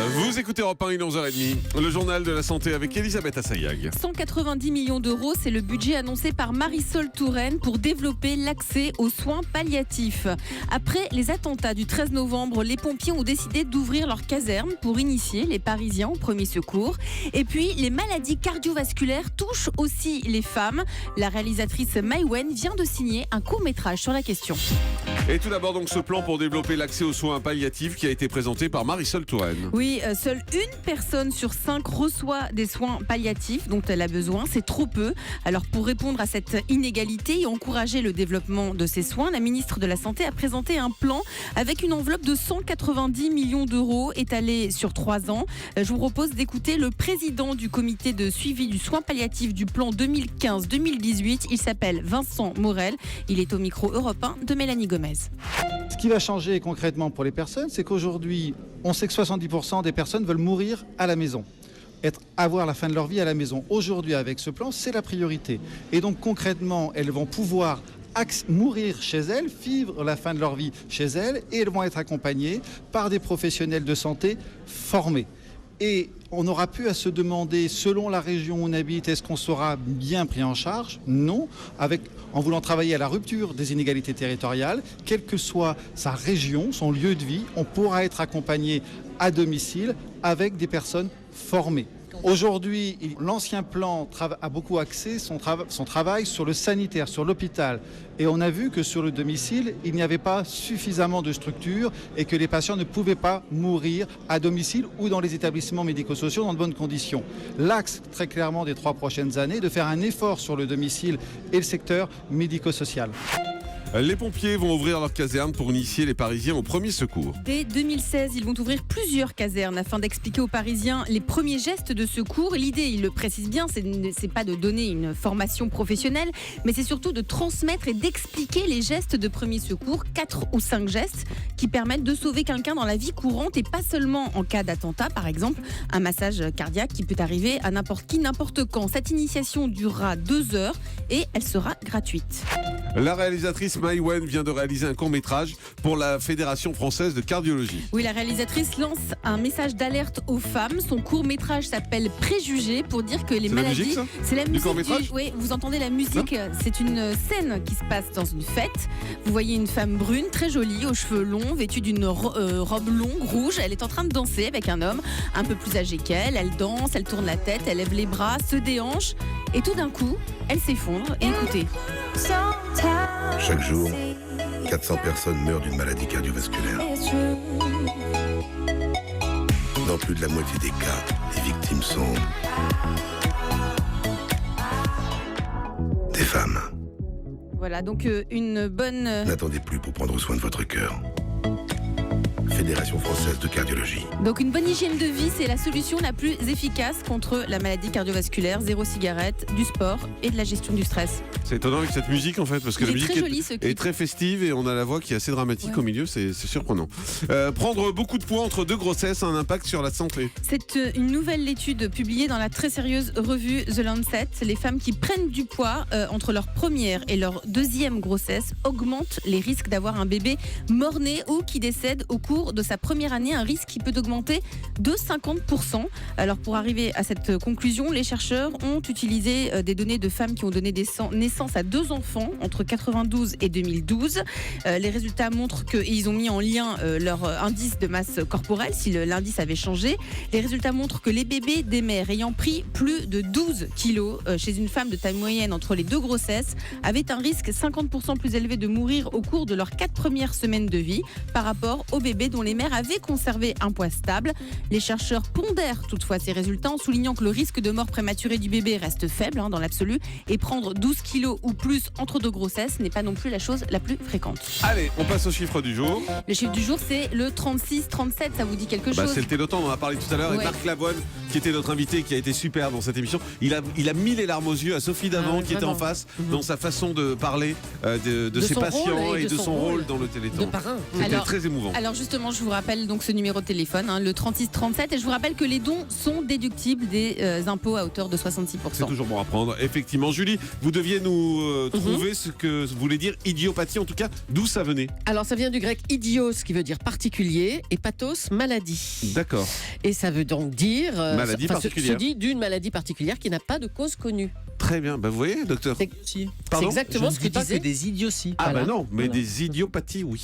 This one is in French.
Vous écoutez Europe 1, il est 11h30, le journal de la santé avec Elisabeth Assayag. 190 millions d'euros, c'est le budget annoncé par Marisol Touraine pour développer l'accès aux soins palliatifs. Après les attentats du 13 novembre, les pompiers ont décidé d'ouvrir leur caserne pour initier les Parisiens au premier secours. Et puis, les maladies cardiovasculaires touchent aussi les femmes. La réalisatrice Maïwen vient de signer un court-métrage sur la question. Et tout d'abord, donc, ce plan pour développer l'accès aux soins palliatifs qui a été présenté par Marisol Touraine. Oui, seule une personne sur 5 reçoit des soins palliatifs dont elle a besoin. C'est trop peu. Alors, pour répondre à cette inégalité et encourager le développement de ces soins, la ministre de la Santé a présenté un plan avec une enveloppe de 190 millions d'euros étalée sur 3 ans. Je vous propose d'écouter le président du comité de suivi du soin palliatif du plan 2015-2018. Il s'appelle Vincent Morel. Il est au micro Europe 1 de Mélanie Gomez. Ce qui va changer concrètement pour les personnes, c'est qu'aujourd'hui, on sait que 70% des personnes veulent mourir à la maison. Avoir la fin de leur vie à la maison. Aujourd'hui, avec ce plan, c'est la priorité. Et donc concrètement, elles vont pouvoir mourir chez elles, vivre la fin de leur vie chez elles, et elles vont être accompagnées par des professionnels de santé formés. Et on n'aura plus à se demander, selon la région où on habite, est-ce qu'on sera bien pris en charge ? Non. En voulant travailler à la rupture des inégalités territoriales, quelle que soit sa région, son lieu de vie, on pourra être accompagné à domicile avec des personnes formées. Aujourd'hui, l'ancien plan a beaucoup axé son travail sur le sanitaire, sur l'hôpital. Et on a vu que sur le domicile, il n'y avait pas suffisamment de structures et que les patients ne pouvaient pas mourir à domicile ou dans les établissements médico-sociaux dans de bonnes conditions. L'axe, très clairement, des 3 prochaines années, de faire un effort sur le domicile et le secteur médico-social. Les pompiers vont ouvrir leur caserne pour initier les Parisiens au premier secours. Dès 2016, ils vont ouvrir plusieurs casernes afin d'expliquer aux Parisiens les premiers gestes de secours. L'idée, il le précise bien, c'est pas de donner une formation professionnelle, mais c'est surtout de transmettre et d'expliquer les gestes de premier secours, 4 ou 5 gestes qui permettent de sauver quelqu'un dans la vie courante et pas seulement en cas d'attentat, par exemple, un massage cardiaque qui peut arriver à n'importe qui, n'importe quand. Cette initiation durera 2 heures et elle sera gratuite. La réalisatrice Maïwen vient de réaliser un court-métrage pour la Fédération française de cardiologie. Oui, la réalisatrice lance un message d'alerte aux femmes. Son court-métrage s'appelle Préjugés pour dire que les maladies... C'est la musique, ça ? C'est la musique court-métrage ? Oui, vous entendez la musique. C'est une scène qui se passe dans une fête. Vous voyez une femme brune, très jolie, aux cheveux longs, vêtue d'une robe longue, rouge. Elle est en train de danser avec un homme un peu plus âgé qu'elle. Elle danse, elle tourne la tête, elle lève les bras, se déhanche. Et tout d'un coup, elle s'effondre. Et écoutez. Chaque jour, 400 personnes meurent d'une maladie cardiovasculaire. Dans plus de la moitié des cas, les victimes sont des femmes. Voilà, donc une bonne... N'attendez plus pour prendre soin de votre cœur. Fédération française de cardiologie. Donc une bonne hygiène de vie, c'est la solution la plus efficace contre la maladie cardiovasculaire. 0 cigarette, du sport et de la gestion du stress. C'est étonnant avec cette musique en fait, parce que la musique est très festive et on a la voix qui est assez dramatique au milieu, c'est surprenant. Prendre beaucoup de poids entre 2 grossesses a un impact sur la santé. C'est une nouvelle étude publiée dans la très sérieuse revue The Lancet. Les femmes qui prennent du poids entre leur première et leur deuxième grossesse augmentent les risques d'avoir un bébé mort-né ou qui décède au cours de sa première année, un risque qui peut augmenter de 50%. Alors pour arriver à cette conclusion, les chercheurs ont utilisé des données de femmes qui ont donné naissance à 2 enfants entre 92 et 2012. Les résultats montrent qu'ils ont mis en lien leur indice de masse corporelle, si l'indice avait changé. Les résultats montrent que les bébés des mères ayant pris plus de 12 kilos chez une femme de taille moyenne entre les 2 grossesses avaient un risque 50% plus élevé de mourir au cours de leurs 4 premières semaines de vie par rapport aux bébés dont les mères avaient conservé un poids stable. Les chercheurs pondèrent toutefois ces résultats en soulignant que le risque de mort prématurée du bébé reste faible dans l'absolu et prendre 12 kilos ou plus entre 2 grossesses n'est pas non plus la chose la plus fréquente. Allez, on passe au chiffre du jour. Le chiffre du jour, c'est le 36-37, ça vous dit quelque chose ? C'est le Téléthon, on en a parlé tout à l'heure, et Marc Lavoine, qui était notre invité, qui a été super dans cette émission. Il a mis les larmes aux yeux à Sophie Davant, qui était en face, dans sa façon de parler de ses patients et de son rôle dans le Téléthon. C'était très émouvant. Alors justement, je vous rappelle donc ce numéro de téléphone, le 36-37, et je vous rappelle que les dons sont déductibles des impôts à hauteur de 66%. C'est toujours bon à prendre. Effectivement, Julie, vous deviez nous nous trouver ce que voulait dire idiopathie, en tout cas, d'où ça venait? Alors ça vient du grec idios qui veut dire particulier et pathos maladie. D'accord. Et ça veut donc dire maladie particulière. se dit d'une maladie particulière qui n'a pas de cause connue. Très bien. Vous voyez, docteur? C'est Pardon? exactement ce que pas disait. que des idioties. Ah Voilà. bah non, mais Voilà. des idiopathies, oui.